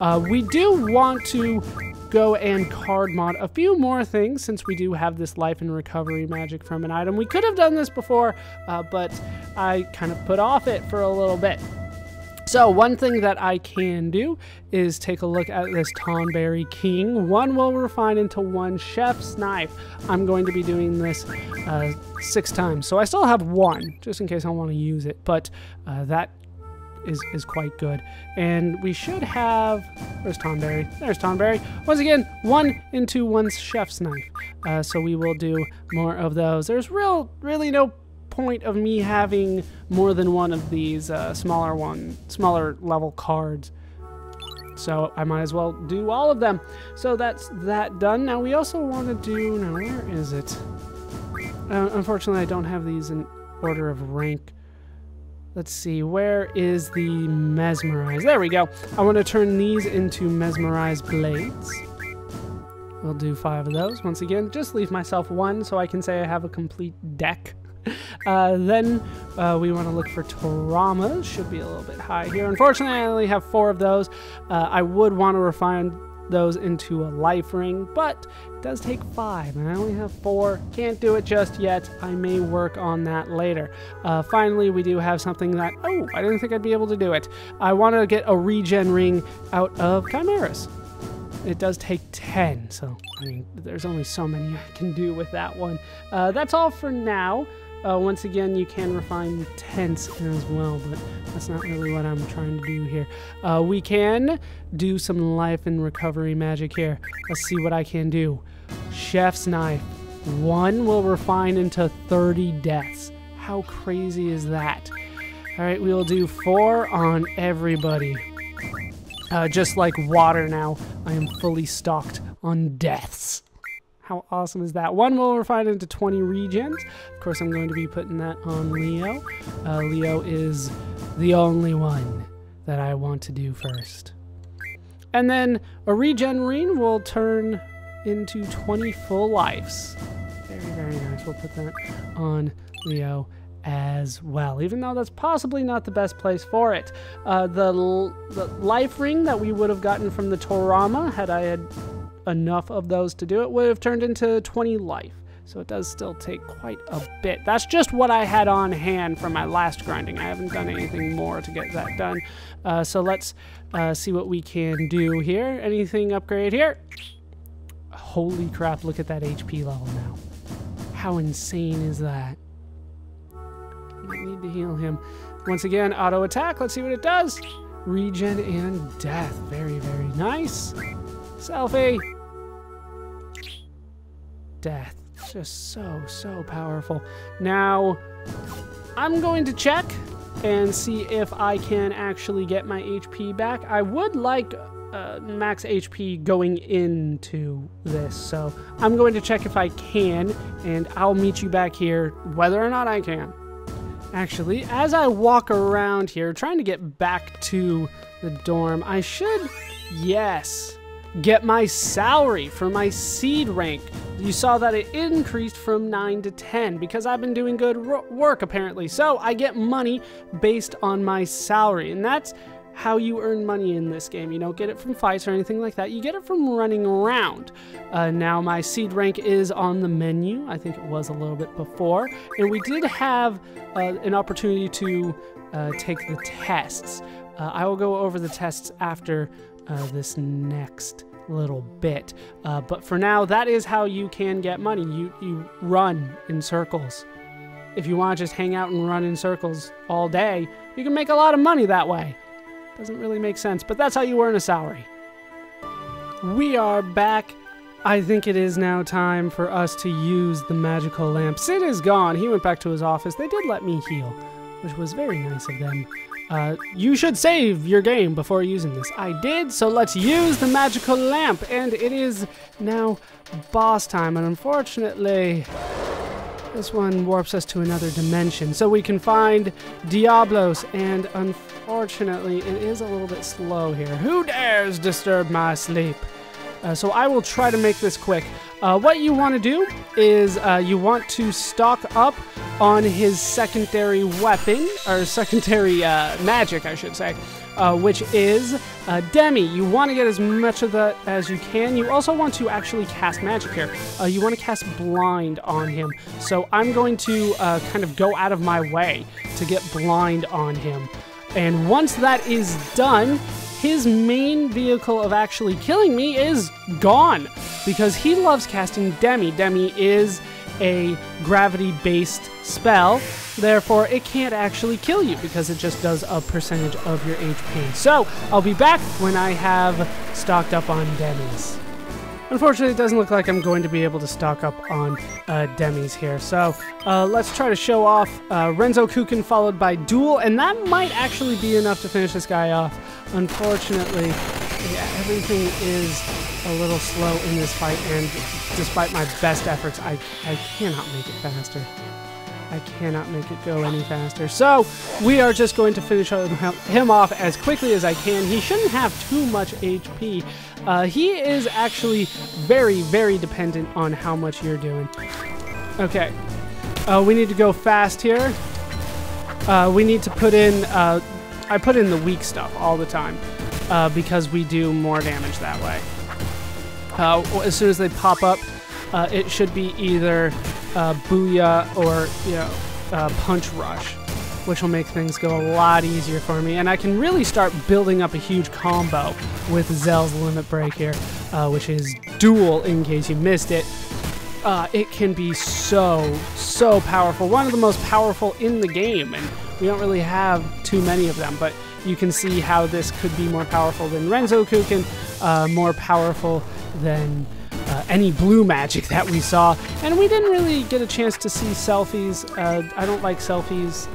We do want to go and card mod a few more things since we do have this life and recovery magic from an item. We could have done this before, but I kind of put off it for a little bit. So one thing that I can do is take a look at this Tonberry King. One will refine into one chef's knife. I'm going to be doing this 6 times. So I still have 1 just in case I want to use it, but that is quite good. And we should have, where's Tonberry? There's Tonberry. Once again, 1 into 1 chef's knife. So we will do more of those. There's really no point of me having more than one of these smaller level cards. So I might as well do all of them. So that's that done. Now we also want to do, now where is it? Unfortunately, I don't have these in order of rank. Let's see, where is the Mesmerize? There we go. I want to turn these into Mesmerized Blades. We'll do 5 of those. Once again, just leave myself 1 so I can say I have a complete deck. Then we want to look for Toramas. Should be a little bit high here. Unfortunately, I only have 4 of those. I would want to refine those into a life ring, but it does take 5, and I only have 4. Can't do it just yet. I may work on that later. Finally, we do have something that, oh, I didn't think I'd be able to do it. I want to get a regen ring out of Chimeras. It does take 10, so I mean, there's only so many I can do with that one. That's all for now. Once again, you can refine tents as well, but that's not really what I'm trying to do here. We can do some life and recovery magic here. Let's see what I can do. Chef's knife. 1 will refine into 30 deaths. How crazy is that? All right, we will do 4 on everybody. Just like water now, I am fully stocked on deaths. How awesome is that? 1 will refine into 20 regens. Of course, I'm going to be putting that on Leo. Leo is the only one that I want to do first. And then a regen ring will turn into 20 full lives. Very, very nice. We'll put that on Leo as well, even though that's possibly not the best place for it. The life ring that we would have gotten from the Torama, had I had enough of those to do it, would have turned into 20 life. So it does still take quite a bit. That's just what I had on hand for my last grinding. I haven't done anything more to get that done. So let's see what we can do here. Anything upgrade here? Holy crap, look at that HP level now. How insane is that? I need to heal him. Once again, auto attack. Let's see what it does. Regen and death. Very, very nice. Selfie. Death. Just so powerful. Now, I'm going to check and see if I can actually get my HP back. I would like max HP going into this, so I'm going to check if I can, and I'll meet you back here whether or not I can. Actually, as I walk around here trying to get back to the dorm, I should, yes, get my salary for my seed rank. You saw that it increased from 9 to 10 because I've been doing good work apparently. So I get money based on my salary, and that's how you earn money in this game. You don't get it from fights or anything like that. You get it from running around. Now my seed rank is on the menu. I think it was a little bit before. And we did have an opportunity to take the tests. I will go over the tests after this next little bit. But for now, that is how you can get money. You run in circles. If you want to just hang out and run in circles all day, you can make a lot of money that way. Doesn't really make sense, but that's how you earn a salary. We are back. I think it is now time for us to use the magical lamp. Sid is gone. He went back to his office. They did let me heal, which was very nice of them. You should save your game before using this. I did, so let's use the magical lamp. And it is now boss time, and unfortunately, this one warps us to another dimension. So we can find Diablos, and unfortunately, it is a little bit slow here. Who dares disturb my sleep? So I will try to make this quick. What you want to do is you want to stock up on his secondary weapon, or secondary magic, I should say. which is Demi. You want to get as much of that as you can. You also want to actually cast magic here. You want to cast blind on him. So I'm going to kind of go out of my way to get blind on him. And once that is done, his main vehicle of actually killing me is gone because he loves casting Demi. Demi is a gravity-based spell, therefore it can't actually kill you because it just does a percentage of your HP. So I'll be back when I have stocked up on Demis. Unfortunately, it doesn't look like I'm going to be able to stock up on Demis here. So let's try to show off Renzo Kukin followed by Duel, and that might actually be enough to finish this guy off. Unfortunately, yeah, everything is a little slow in this fight, and despite my best efforts, I cannot make it faster. I cannot make it go any faster. So we are just going to finish him off as quickly as I can. He shouldn't have too much HP. He is actually very, very dependent on how much you're doing. Okay. We need to go fast here. We need to put in... I put in the weak stuff all the time because we do more damage that way. As soon as they pop up, it should be either Booyah or, you know, Punch Rush, which will make things go a lot easier for me. And I can really start building up a huge combo with Zell's Limit Break here, which is Duel, in case you missed it. It can be so powerful. One of the most powerful in the game, and we don't really have too many of them, but you can see how this could be more powerful than Renzo Kukin, more powerful than any blue magic that we saw. And we didn't really get a chance to see selfies. I don't like selfies,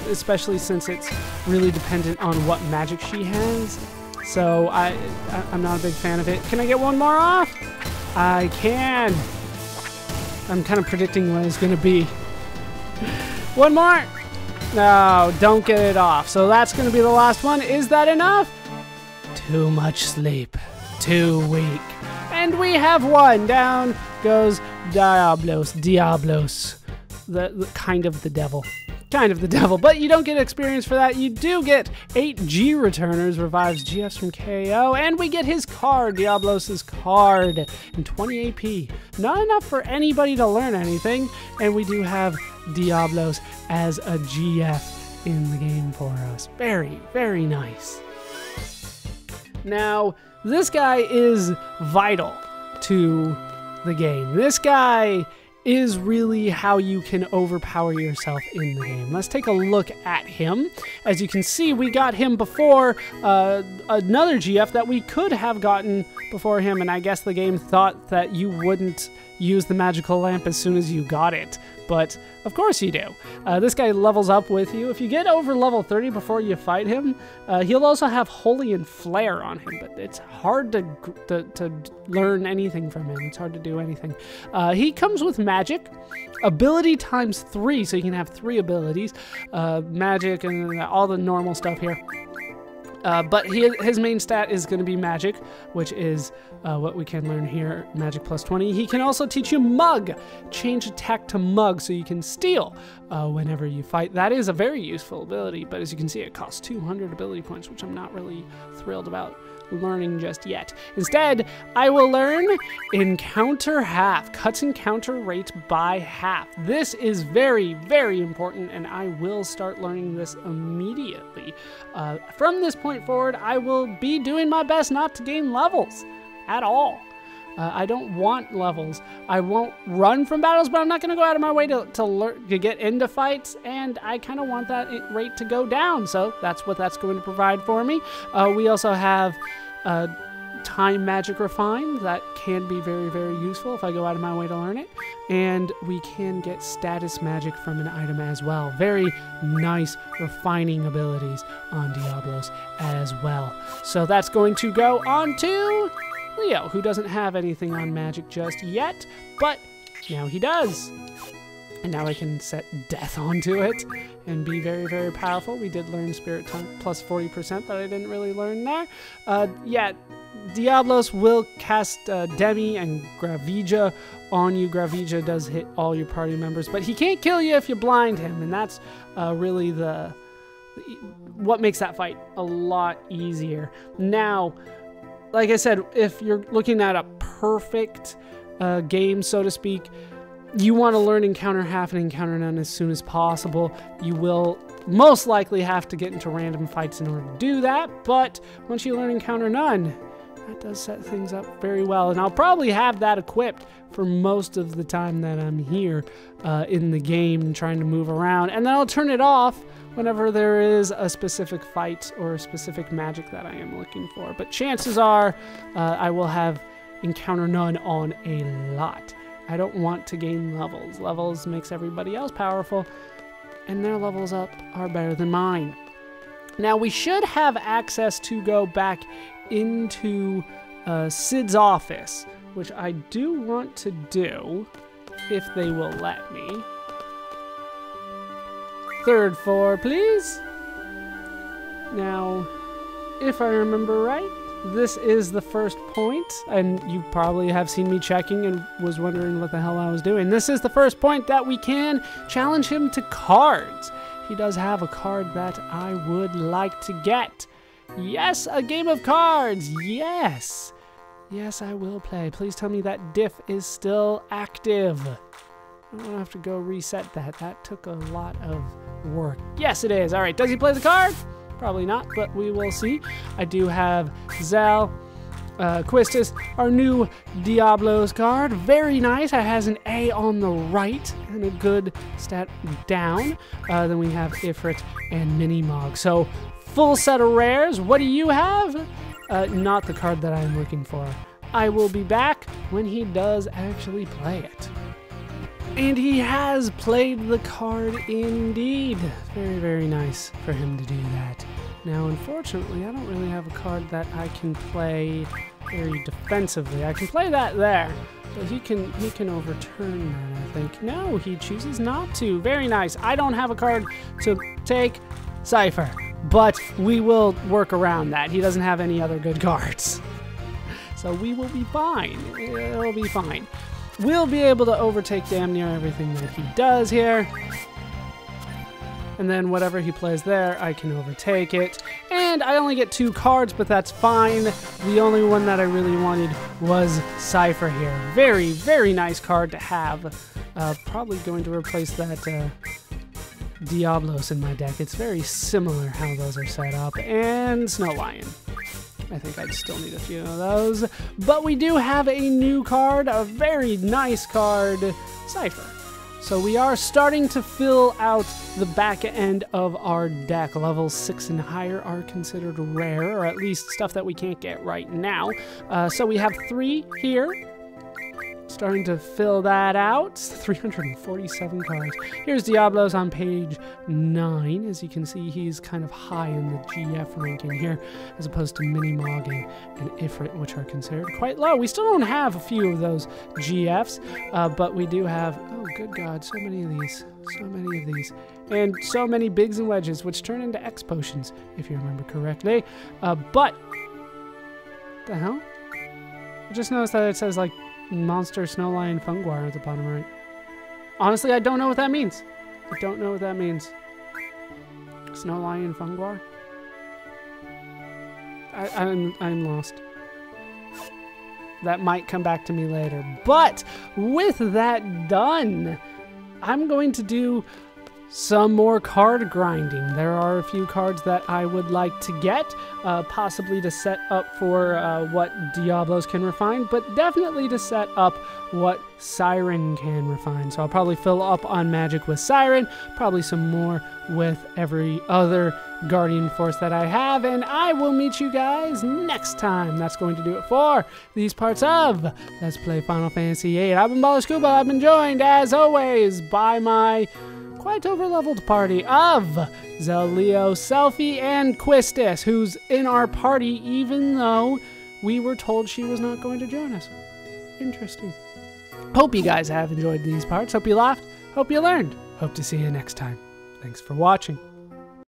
especially since it's really dependent on what magic she has. So I'm not a big fan of it. Can I get one more off? I can. I'm kind of predicting what it's going to be. One more. No, don't get it off. So that's going to be the last one. Is that enough? Too much sleep. Too weak. And we have one. Down goes Diablos. Diablos. The kind of the devil. Kind of the devil. But you don't get experience for that. You do get 8 G returners, revives GFs from KO, and we get his card, Diablos' card, and 20 AP. Not enough for anybody to learn anything, and we do have Diablos as a GF in the game for us. Very, very nice. Now, this guy is vital to the game. This guy is really how you can overpower yourself in the game. Let's take a look at him. As you can see, we got him before another GF that we could have gotten before him, and I guess the game thought that you wouldn't use the magical lamp as soon as you got it, but of course you do. This guy levels up with you. If you get over level 30 before you fight him, he'll also have Holy and Flare on him, but it's hard to learn anything from him. It's hard to do anything. He comes with magic, ability times 3, so you can have 3 abilities, magic and all the normal stuff here. But his main stat is going to be magic, which is what we can learn here, magic plus 20. He can also teach you mug, change attack to mug so you can steal whenever you fight. That is a very useful ability, but as you can see, it costs 200 ability points, which I'm not really thrilled about learning just yet. Instead, I will learn encounter half, cuts encounter rate by half. This is very, very important, and I will start learning this immediately. From this point forward, I will be doing my best not to gain levels at all. I don't want levels. I won't run from battles, but I'm not going to go out of my way to get into fights, and I kind of want that rate to go down, so that's what that's going to provide for me. We also have Time Magic Refine. That can be very, very useful if I go out of my way to learn it. And we can get Status Magic from an item as well. Very nice refining abilities on Diablos as well. So that's going to go on to Leo, who doesn't have anything on magic just yet, but now he does. And now I can set death onto it and be very, very powerful. We did learn Spirit plus 40% that I didn't really learn there. Yeah, Diablos will cast Demi and Gravija on you. Gravija does hit all your party members, but he can't kill you if you blind him, and that's really the what makes that fight a lot easier. Now, like I said, if you're looking at a perfect game, so to speak, you want to learn Encounter Half and Encounter None as soon as possible. You will most likely have to get into random fights in order to do that, but once you learn Encounter None, that does set things up very well, and I'll probably have that equipped for most of the time that I'm here in the game trying to move around, and then I'll turn it off whenever there is a specific fight or a specific magic that I am looking for. But chances are I will have Encounter None on a lot. I don't want to gain levels. Levels makes everybody else powerful, and their levels up are better than mine. Now, we should have access to go back into Sid's office, which I do want to do if they will let me. 3rd floor, please. Now, if I remember right, this is the first point, and you probably have seen me checking and was wondering what the hell I was doing. This is the first point that we can challenge him to cards. He does have a card that I would like to get. Yes, a game of cards. Yes. Yes, I will play. Please tell me that diff is still active. I'm gonna have to go reset that. That took a lot of work. Yes, it is. All right, does he play the card? Probably not, but we will see. I do have Zal, Quistis, our new Diablos card. Very nice. It has an A on the right and a good stat down. Then we have Ifrit and Minimog. So, full set of rares. What do you have? Not the card that I'm looking for. I will be back when he does actually play it. And he has played the card indeed. Very, very nice for him to do that. Now, unfortunately, I don't really have a card that I can play very defensively. I can play that there, but he can overturn that, I think. No, he chooses not to. Very nice. I don't have a card to take Cypher, but we will work around that. He doesn't have any other good cards. So we will be fine. It'll be fine. We'll be able to overtake damn near everything that he does here. And then whatever he plays there, I can overtake it. And I only get 2 cards, but that's fine. The only one that I really wanted was Cypher here. Very, very nice card to have. Probably going to replace that Diablos in my deck. It's very similar how those are set up. And Snow Lion. I think I'd still need a few of those. But we do have a new card, a very nice card, Cypher. So we are starting to fill out the back end of our deck. Levels 6 and higher are considered rare, or at least stuff that we can't get right now. So we have 3 here. Starting to fill that out. 347 cards. Here's Diablos on page 9. As you can see, he's kind of high in the GF ranking here, as opposed to Minimog and Ifrit, which are considered quite low. We still don't have a few of those GFs, but we do have, oh good God, so many of these. So many of these. And so many bigs and wedges, which turn into X potions, if you remember correctly. But, the hell? I just noticed that it says, like, Monster, Snow Lion, Funguar at the bottom right. Honestly, I don't know what that means. I don't know what that means. Snow Lion, Funguar? I'm lost. That might come back to me later. But with that done, I'm going to do some more card grinding. There are a few cards that I would like to get, possibly to set up for what Diablos can refine, but definitely to set up what Siren can refine. So I'll probably fill up on magic with Siren, probably some more with every other Guardian Force that I have, and I will meet you guys next time. That's going to do it for these parts of Let's Play Final Fantasy VIII. I've been Baller Scuba. I've been joined, as always, by my quite over-leveled party of Zelio, Selfie, and Quistis, who's in our party even though we were told she was not going to join us. Interesting. Hope you guys have enjoyed these parts. Hope you laughed. Hope you learned. Hope to see you next time. Thanks for watching.